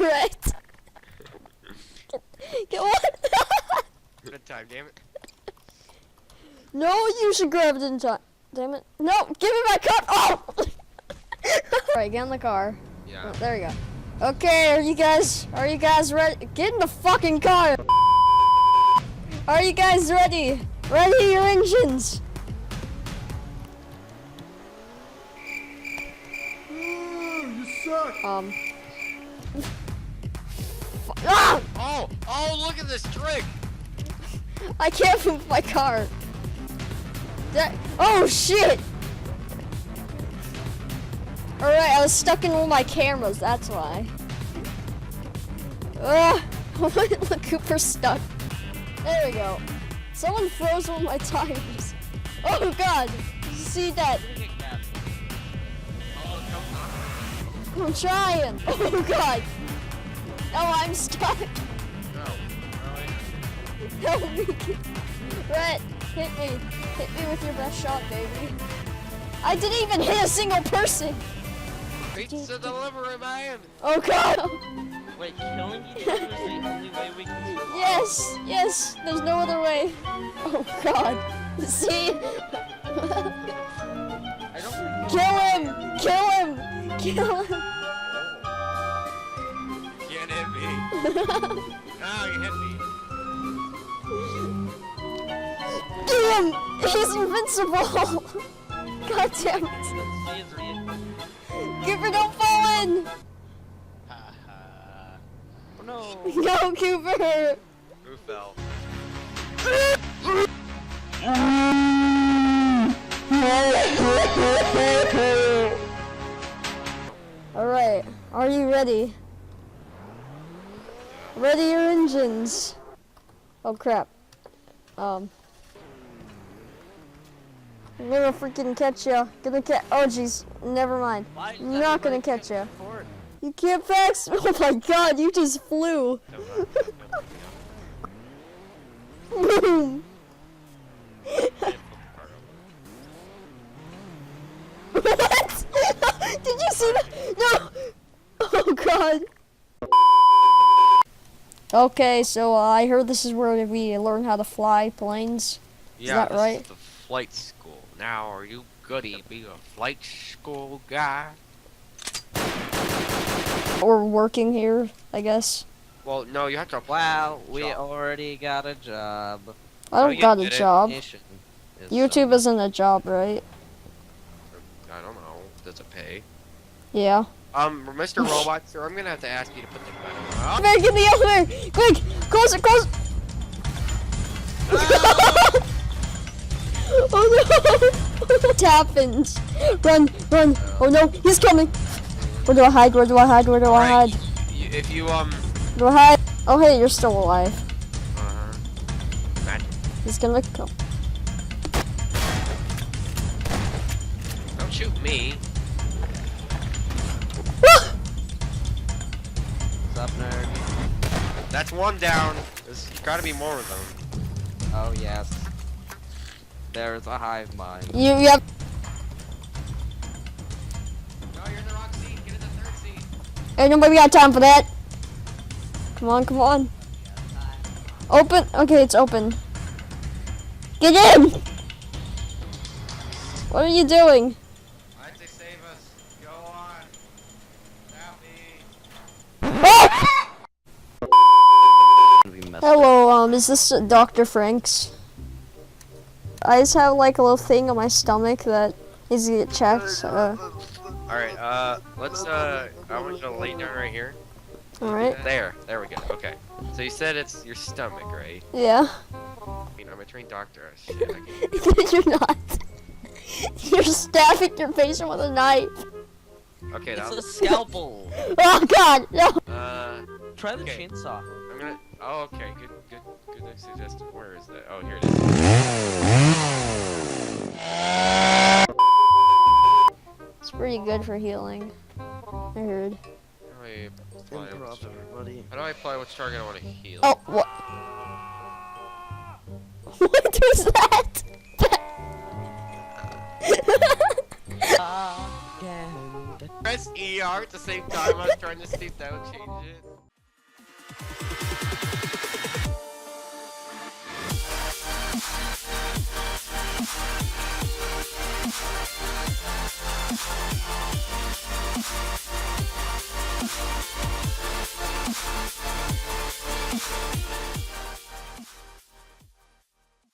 Right. Get what? Good time, damn it. No, you should grab it in time. Damn it. No, give me my car. Oh! Alright, get in the car. Yeah. Oh, there we go. Okay, are you guys ready? Get in the fucking car! Are you guys ready? Ready your engines! You suck! Ah! Oh, look at this trick! I can't move my car. Oh shit! Alright, I was stuck in one of my cameras, that's why. Look, Cooper's stuck. There we go. Someone froze one of my tires. Oh god! Did you see that? I'm trying! Oh god! Oh, I'm stuck! Help me! Rhett, hit me! Hit me with your best shot, baby! I didn't even hit a single person! Pizza delivery, man! Oh god! Wait, killing each other is the only way we can survive? Yes! There's no other way! Oh god! See? I don't Kill him! Kill him! Kill him! Can't hit me. Oh, you hit me. Get him! He's invincible! God damn it! Cooper, don't fall in! Oh no! Go, Cooper! Who fell? Alright, are you ready? Ready your engines. Oh crap. I'm gonna freaking catch ya. Oh jeez, never mind. I'm not gonna catch ya. You can't pass. Oh my god, you just flew. Boom. What? Did you see that? No. Oh god. Okay, so I heard this is where we learn how to fly planes. Is that right? This is the flight school. Now, are you goody be a flight school guy? Or working here, I guess. Well, no, you have to apply. Wow, we already got a job. I don't you got a did it. job. Mission is YouTube isn't a job, right? I don't know. Does it pay? Yeah. Mr. Robot, sir, I'm gonna have to ask you to put the gun on. Elevator, get in the elevator! Quick! Close it, close it! Oh no! What happened? Run, run! Oh no, he's coming! Where do I hide? Where do I hide? Where do I hide? If you, Where do I hide? Oh hey, you're still alive. Magic. He's gonna come. Don't shoot me. What's up, nerd? That's one down. There's gotta be more of them. Oh yes. There's a hive mind. You have. No, you're in the wrong seat. Get in the third seat. Hey, nobody got time for that. Come on, come on. Open. Okay, it's open. Get in! What are you doing? I'd say save us. Go on. Stop me. Hello, is this Dr. Frank's? I just have like a little thing on my stomach that needs to get checked. Alright, let's, I want you to lay down right here. Alright. There we go. Okay. So you said it's your stomach, right? Yeah. I mean, I'm a trained doctor. Shit, I can... You're not. You're stabbing your patient with a knife. Okay, It's that'll... a scalpel. Oh god, no. Try the Okay. chainsaw. I'm gonna... Oh, okay. Good suggestion. Where is that? Oh, here it is. It's pretty good for healing. I heard. How do I apply which target? Everybody. How do I apply which target I want to heal? Oh, what? What was that? press ER at the same time I was trying to see if that would change it.